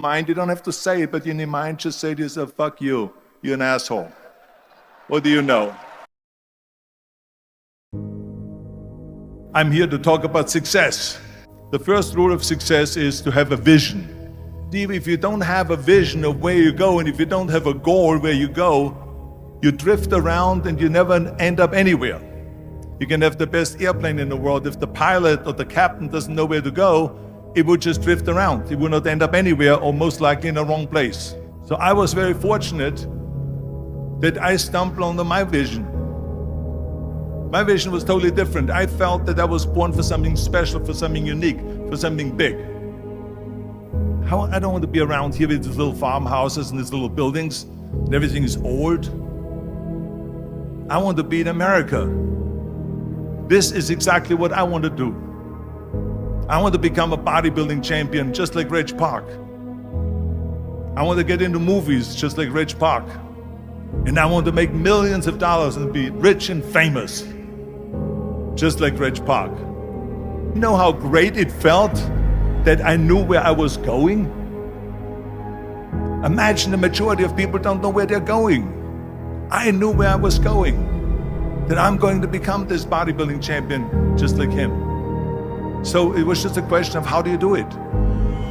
mind, you don't have to say it, but in your mind just say to yourself, fuck you, you're an asshole. What do you know? I'm here to talk about success. The first rule of success is to have a vision. See, if you don't have a vision of where you go, and if you don't have a goal where you go, you drift around and you never end up anywhere. You can have the best airplane in the world. If the pilot or the captain doesn't know where to go, it would just drift around. It would not end up anywhere, or most likely in the wrong place. So I was very fortunate that I stumbled onto my vision. My vision was totally different. I felt that I was born for something special, for something unique, for something big. I don't want to be around here with these little farmhouses and these little buildings, and everything is old. I want to be in America. This is exactly what I want to do. I want to become a bodybuilding champion just like Reg Park. I want to get into movies just like Reg Park. And I want to make millions of dollars and be rich and famous just like Reg Park. You know how great it felt that I knew where I was going? Imagine the majority of people don't know where they're going. I knew where I was going, that I'm going to become this bodybuilding champion just like him. So it was just a question of how do you do it?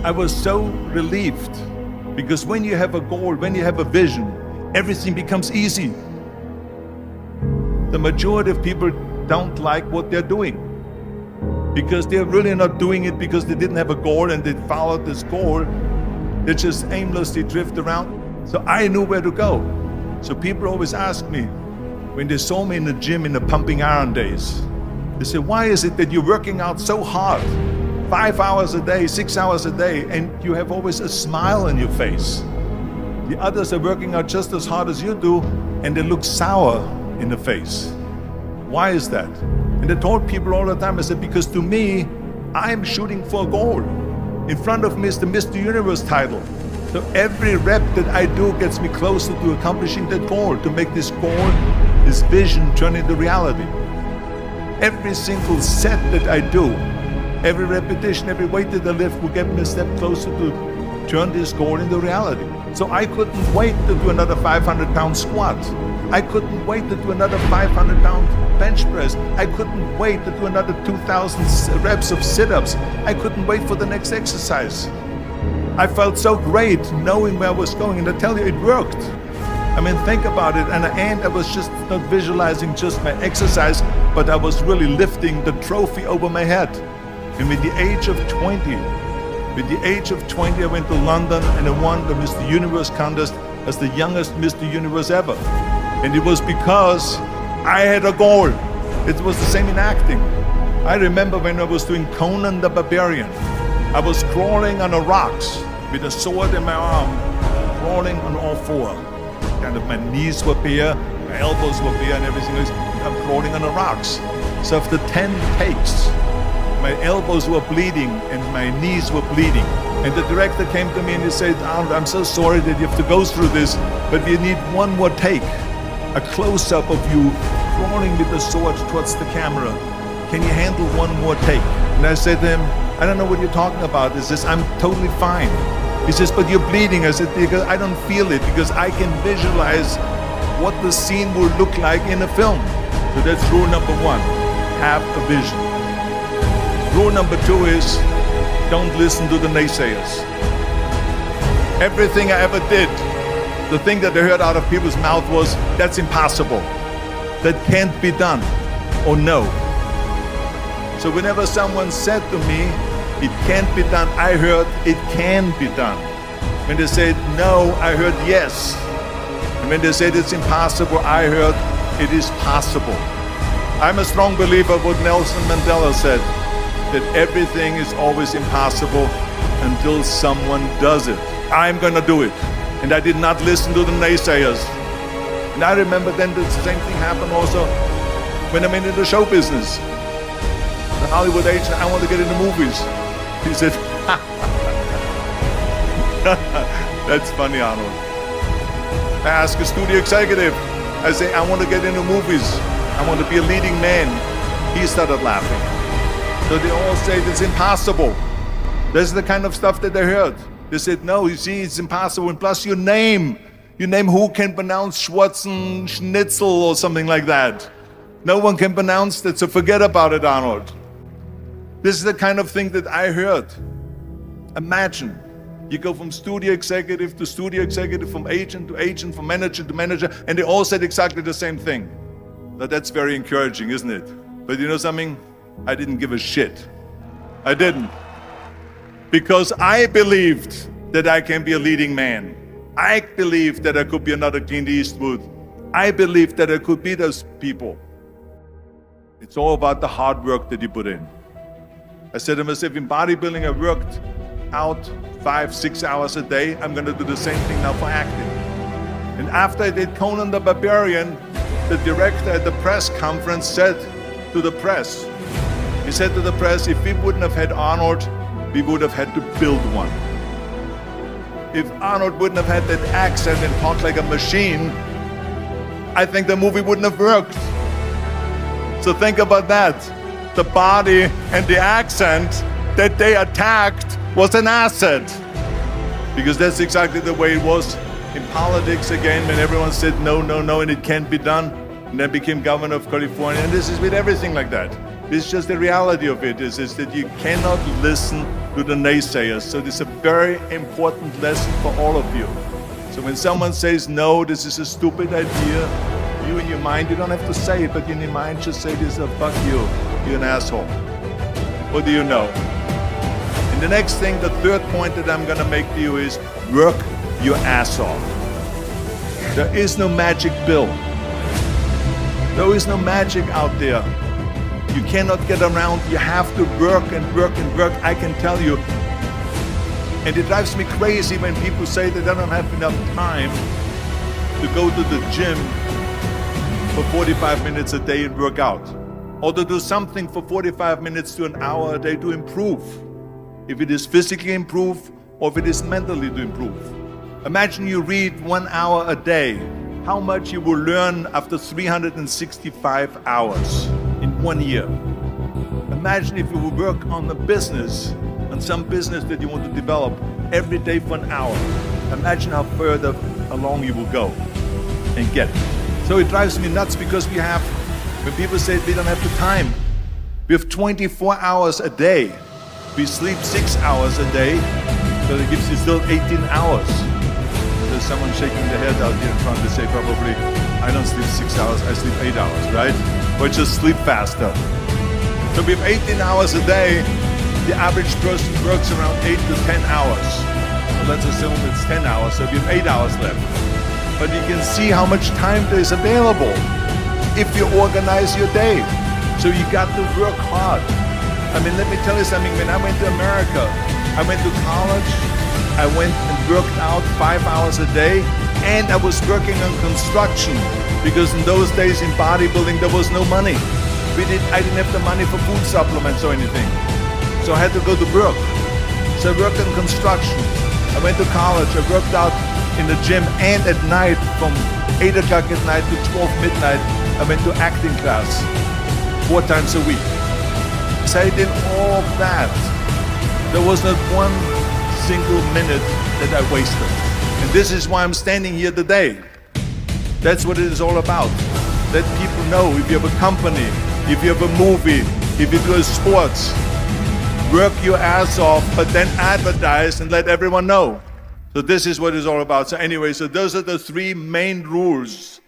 I was so relieved, because when you have a goal, when you have a vision, everything becomes easy. The majority of people don't like what they're doing, because they're really not doing it because they didn't have a goal and they followed this goal. They just aimlessly drift around. So I knew where to go. So people always ask me, when they saw me in the gym in the pumping iron days, they say, why is it that you're working out so hard, 5 hours a day, 6 hours a day, and you have always a smile on your face? The others are working out just as hard as you do, and they look sour in the face. Why is that? And I told people all the time, I said, because to me, I'm shooting for a goal. In front of me is the Mr. Universe title. So every rep that I do gets me closer to accomplishing that goal, to make this goal, this vision turn into reality. Every single set that I do, every repetition, every weight that I lift will get me a step closer to turn this goal into reality. So I couldn't wait to do another 500-pound squat. I couldn't wait to do another 500-pound bench press. I couldn't wait to do another 2,000 reps of sit-ups. I couldn't wait for the next exercise. I felt so great knowing where I was going, and I tell you, it worked. I mean, think about it. And at the end, I was just not visualizing just my exercise, but I was really lifting the trophy over my head. And with the age of 20, I went to London and I won the Mr. Universe contest as the youngest Mr. Universe ever. And it was because I had a goal. It was the same in acting. I remember when I was doing Conan the Barbarian, I was crawling on the rocks with a sword in my arm, crawling on all four. Kind of my knees were bare, my elbows were bare and everything else. I'm crawling on the rocks. So after 10 takes, my elbows were bleeding and my knees were bleeding. And the director came to me and he said, Arnold, I'm so sorry that you have to go through this, but we need one more take. A close-up of you crawling with the sword towards the camera. Can you handle one more take? And I said to him, I don't know what you're talking about. He says, I'm totally fine. He says, but you're bleeding. I said, because I don't feel it, because I can visualize what the scene will look like in a film. So that's rule number one, have a vision. Rule number two is, don't listen to the naysayers. Everything I ever did, the thing that I heard out of people's mouth was, that's impossible. That can't be done, or no. So whenever someone said to me, it can't be done, I heard, it can be done. When they said no, I heard yes. And when they said it's impossible, I heard, it is possible. I'm a strong believer of what Nelson Mandela said, that everything is always impossible until someone does it. I'm gonna do it. And I did not listen to the naysayers. And I remember then the same thing happened also when I'm into the show business. The Hollywood agent, I want to get into movies. He said, that's funny, Arnold. I ask a studio executive, I say, I want to get into movies. I want to be a leading man. He started laughing. So they all say it's impossible. This is the kind of stuff that I heard. They said, no, you see, it's impossible. And plus your name who can pronounce Schwarzenegger or something like that. No one can pronounce that, so forget about it, Arnold. This is the kind of thing that I heard. Imagine, you go from studio executive to studio executive, from agent to agent, from manager to manager, and they all said exactly the same thing. Now that's very encouraging, isn't it? But you know something? I didn't give a shit. I didn't. Because I believed that I can be a leading man. I believed that I could be another Clint Eastwood. I believed that I could be those people. It's all about the hard work that you put in. I said to myself, in bodybuilding, I worked out 5-6 hours a day. I'm going to do the same thing now for acting. And after I did Conan the Barbarian, the director at the press conference said to the press, he said to the press, if we wouldn't have had Arnold, we would have had to build one. If Arnold wouldn't have had that accent and talked like a machine, I think the movie wouldn't have worked. So think about that. The body and the accent that they attacked was an asset. Because that's exactly the way it was in politics again, when everyone said no, no, no, and it can't be done. And then became governor of California. And this is with everything like that. This is just the reality of it, is that you cannot listen to the naysayers. So this is a very important lesson for all of you. So when someone says, no, this is a stupid idea, you in your mind, you don't have to say it, but in your mind just say this, fuck you, you're an asshole. What do you know? And the next thing, the third point that I'm gonna make to you is work your ass off. There is no magic pill. There is no magic out there. You cannot get around, you have to work and work and work, I can tell you. And it drives me crazy when people say that they don't have enough time to go to the gym for 45 minutes a day and work out. Or to do something for 45 minutes to an hour a day to improve. If it is physically improve or if it is mentally to improve. Imagine you read 1 hour a day. How much you will learn after 365 hours in 1 year. Imagine if you would work on a business, on some business that you want to develop every day for an hour. Imagine how further along you will go and get it. So it drives me nuts because when people say we don't have the time, we have 24 hours a day. We sleep 6 hours a day, so that gives you still 18 hours. There's someone shaking their head out here trying to say probably, I don't sleep 6 hours, I sleep 8 hours, right? Or just sleep faster. So we have 18 hours a day. The average person works around 8 to 10 hours. So let's assume it's 10 hours, so we have 8 hours left. But you can see how much time there is available if you organize your day. So you got to work hard. I mean, let me tell you something. When I went to America, I went to college, I went and worked out 5 hours a day, and I was working on construction. Because in those days in bodybuilding, there was no money. I didn't have the money for food supplements or anything. So I had to go to work. So I worked in construction. I went to college, I worked out in the gym, and at night from 8 o'clock at night to 12 midnight, I went to acting class 4 times a week. So I did all that. There was not one single minute that I wasted. And this is why I'm standing here today. That's what it is all about. Let people know if you have a company, if you have a movie, if you do sports, work your ass off, but then advertise and let everyone know. So this is what it's all about. So anyway, so those are the 3 main rules